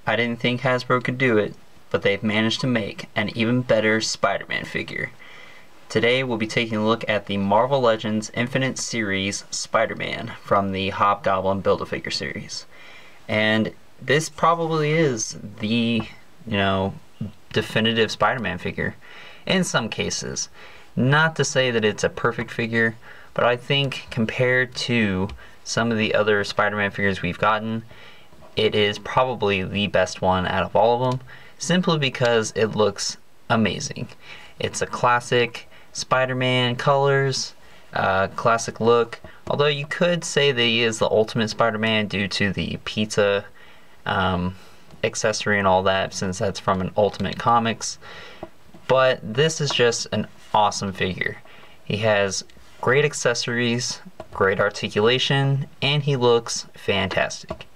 I didn't think Hasbro could do it, but they've managed to make an even better Spider-Man figure. Today we'll be taking a look at the Marvel Legends Infinite Series Spider-Man from the Hobgoblin Build-A-Figure series. And this probably is the, definitive Spider-Man figure in some cases. Not to say that it's a perfect figure, but I think compared to some of the other Spider-Man figures we've gotten, it is probably the best one out of all of them, simply because it looks amazing. It's a classic Spider-Man colors, classic look, although you could say that he is the ultimate Spider-Man due to the pizza accessory and all that, since that's from an Ultimate Comics. But this is just an awesome figure. He has great accessories, great articulation, and he looks fantastic.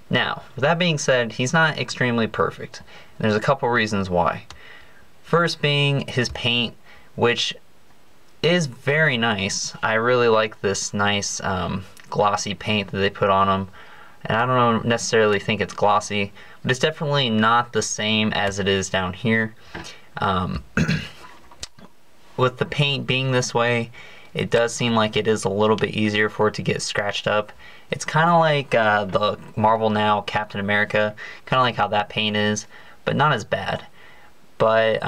Now, with that being said, he's not extremely perfect. There's a couple reasons why. First being his paint, which is very nice. I really like this nice glossy paint that they put on him. And I don't necessarily think it's glossy, but it's definitely not the same as it is down here. With the paint being this way, it does seem like it is a little bit easier for it to get scratched up. It's kind of like the Marvel Now Captain America, kind of like how that paint is, but not as bad. But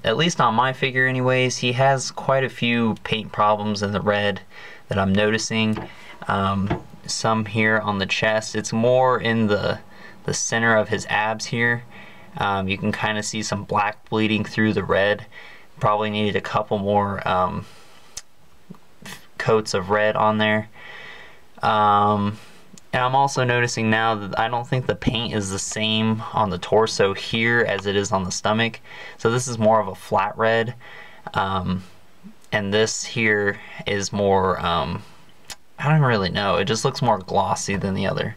at least on my figure anyways, he has quite a few paint problems in the red that I'm noticing. Some here on the chest. It's more in the center of his abs here. You can kind of see some black bleeding through the red. Probably needed a couple more coats of red on there. And I'm also noticing now that I don't think the paint is the same on the torso here as it is on the stomach. So this is more of a flat red. And this here is more, I don't really know. It just looks more glossy than the other.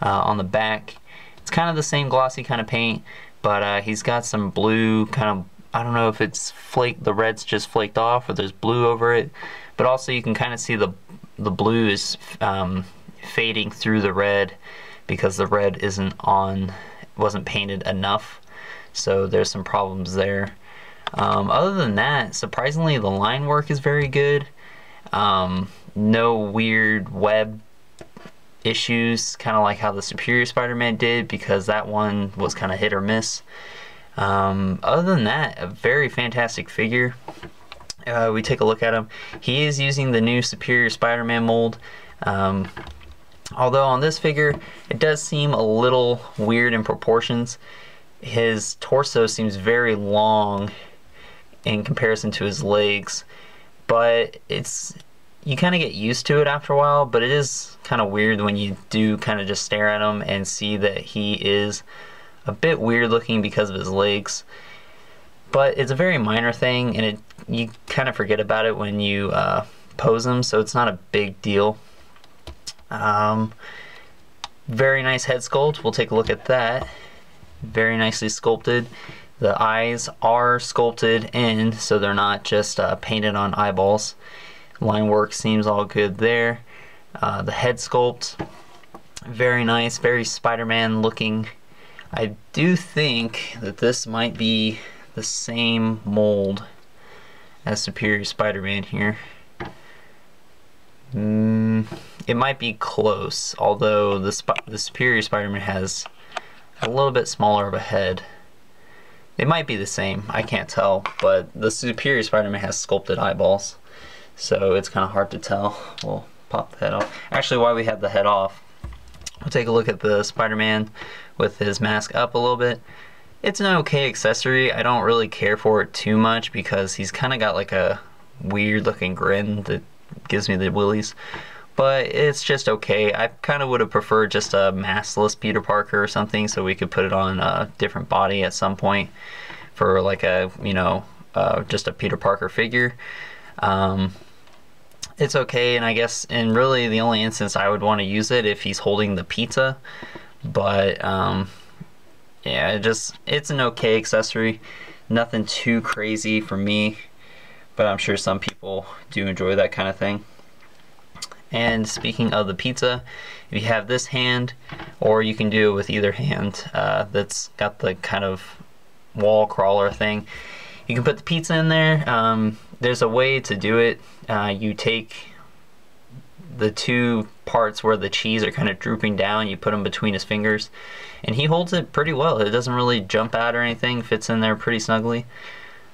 On the back, it's kind of the same glossy kind of paint, but he's got some blue kind of, I don't know if it's the red's just flaked off or there's blue over it. But also you can kind of see the blue is fading through the red because the red wasn't painted enough. So there's some problems there. Other than that, surprisingly the line work is very good. No weird web issues, kind of like how the Superior Spider-Man did, because that one was kind of hit or miss. Other than that, a very fantastic figure. We take a look at him. He is using the new Superior Spider-Man mold. Although on this figure, it does seem a little weird in proportions. His torso seems very long in comparison to his legs, but you kind of get used to it after a while, but it is kind of weird when you do kind of just stare at him and see that he is a bit weird looking because of his legs. But it's a very minor thing, and you kind of forget about it when you pose him, so it's not a big deal. Very nice head sculpt. We'll take a look at that. Very nicely sculpted. The eyes are sculpted in, so they're not just painted on eyeballs. Line work seems all good there. The head sculpt, very nice, very Spider-Man looking. I do think that this might be the same mold as Superior Spider-Man here. It might be close, although the Superior Spider-Man has a little bit smaller of a head. They might be the same, I can't tell, but the Superior Spider-Man has sculpted eyeballs, so it's kind of hard to tell. We'll pop the head off. Actually, while we have the head off, we'll take a look at the Spider-Man with his mask up a little bit. It's an okay accessory. I don't really care for it too much because he's kind of got like a weird looking grin that gives me the willies. But it's just okay. I kind of would have preferred just a maskless Peter Parker or something, so we could put it on a different body at some point for like a, just a Peter Parker figure. It's okay, and I guess in really the only instance I would want to use it if he's holding the pizza. But yeah, it's an okay accessory. Nothing too crazy for me, but I'm sure some people do enjoy that kind of thing. And speaking of the pizza, if you have this hand, or you can do it with either hand, that's got the kind of wall crawler thing, you can put the pizza in there. There's a way to do it. You take the two parts where the cheese are kind of drooping down, you put them between his fingers, and he holds it pretty well. It doesn't really jump out or anything, fits in there pretty snugly.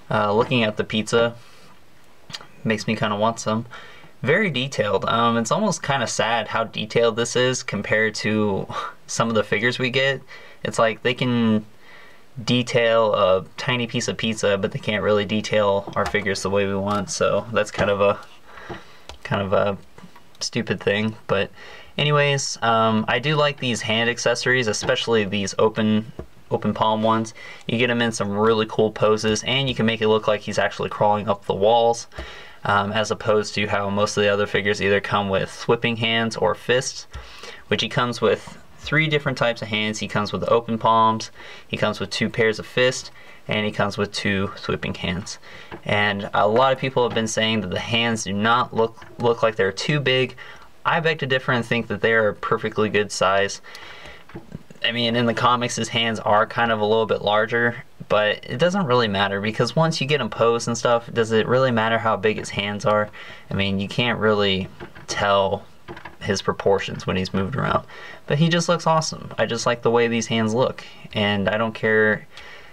Looking at the pizza makes me kind of want some. Very detailed. It's almost kind of sad how detailed this is compared to some of the figures we get. It's like they can detail a tiny piece of pizza, but they can't really detail our figures the way we want, so that's kind of a stupid thing. But anyways, I do like these hand accessories, especially these open palm ones. You get him in some really cool poses, and you can make it look like he's actually crawling up the walls, as opposed to how most of the other figures either come with whipping hands or fists, which he comes with 3 different types of hands. He comes with open palms, he comes with 2 pairs of fists, and he comes with 2 sweeping hands. And a lot of people have been saying that the hands do not look like they're too big. I beg to differ and think that they are a perfectly good size. I mean, in the comics his hands are kind of a little bit larger, but it doesn't really matter, because once you get him posed and stuff, does it really matter how big his hands are? I mean, you can't really tell his proportions when he's moved around, but he just looks awesome. I just like the way these hands look, and I don't care.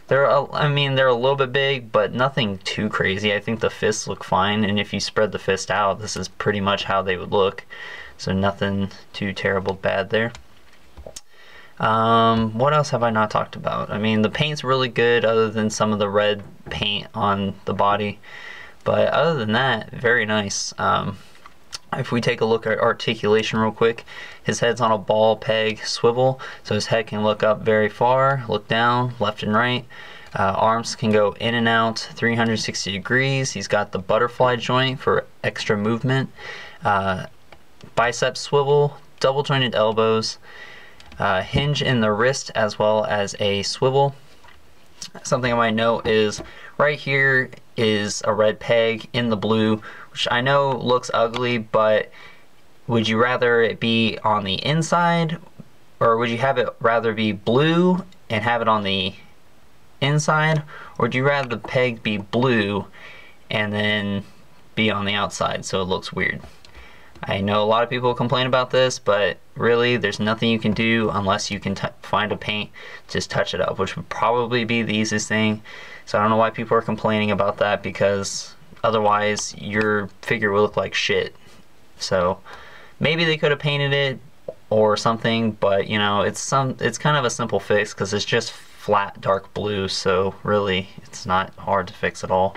They're a little bit big, but nothing too crazy. I think the fists look fine, and if you spread the fist out, this is pretty much how they would look, so nothing too terrible bad there. What else have I not talked about? I mean, the paint's really good, other than some of the red paint on the body, but other than that, very nice. If we take a look at articulation real quick, his head's on a ball peg swivel, so his head can look up very far, look down, left and right. Arms can go in and out 360 degrees. He's got the butterfly joint for extra movement. Bicep swivel, double jointed elbows, hinge in the wrist as well as a swivel. Something I might note is right here is a red peg in the blue, which I know looks ugly, but would you rather it be on the inside, or would you have it rather be blue and have it on the inside, or would you rather the peg be blue and then be on the outside so it looks weird? I know a lot of people complain about this, but really there's nothing you can do unless you can find a paint, just touch it up, which would probably be the easiest thing. So I don't know why people are complaining about that, because otherwise your figure will look like shit. So maybe they could have painted it or something, but you know, it's kind of a simple fix because it's just flat dark blue, so really it's not hard to fix at all.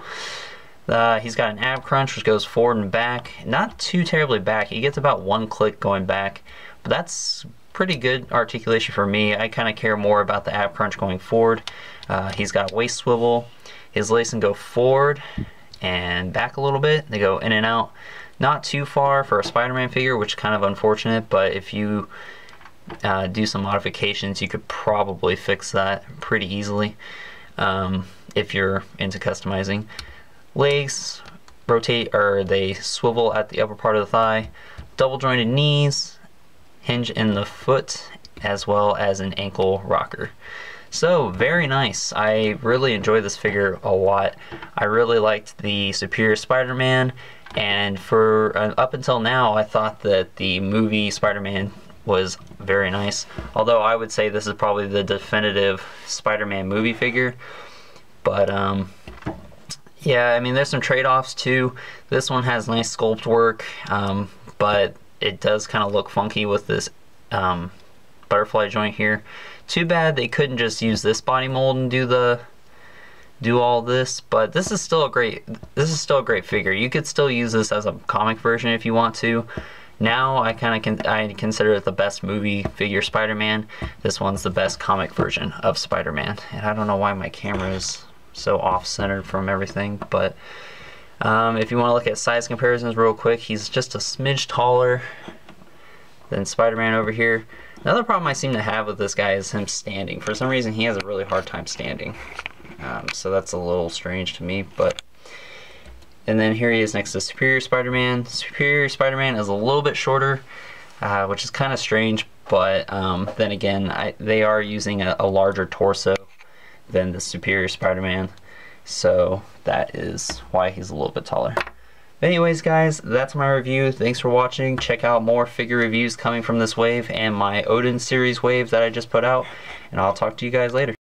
He's got an ab crunch which goes forward and back, not too terribly back. He gets about 1 click going back, but that's pretty good articulation for me. I kind of care more about the ab crunch going forward. He's got a waist swivel. His legs can go forward and back a little bit. They go in and out. Not too far for a Spider-Man figure, which is kind of unfortunate, but if you do some modifications, you could probably fix that pretty easily if you're into customizing. Legs rotate, or they swivel at the upper part of the thigh. Double jointed knees, hinge in the foot, as well as an ankle rocker. So very nice. I really enjoy this figure a lot. I really liked the Superior Spider-Man, and for up until now I thought that the movie Spider-Man was very nice, although I would say this is probably the definitive Spider-Man movie figure. But yeah, I mean, there's some trade-offs too. This one has nice sculpt work, but it does kind of look funky with this butterfly joint here. Too bad they couldn't just use this body mold and do all this, but this is still a great figure. You could still use this as a comic version if you want to. Now I consider it the best movie figure Spider-Man. This one's the best comic version of Spider-Man, and I don't know why my camera is so off-centered from everything, but if you want to look at size comparisons real quick, he's just a smidge taller than Spider-Man over here. Another problem I seem to have with this guy is him standing. For some reason he has a really hard time standing, so that's a little strange to me, but And then here he is next to Superior Spider-Man. Superior Spider-Man is a little bit shorter, which is kind of strange, but then again, they are using a larger torso than the Superior Spider-Man, so that is why he's a little bit taller. But anyways guys, that's my review. Thanks for watching. Check out more figure reviews coming from this wave and my Odin series wave that I just put out, and I'll talk to you guys later.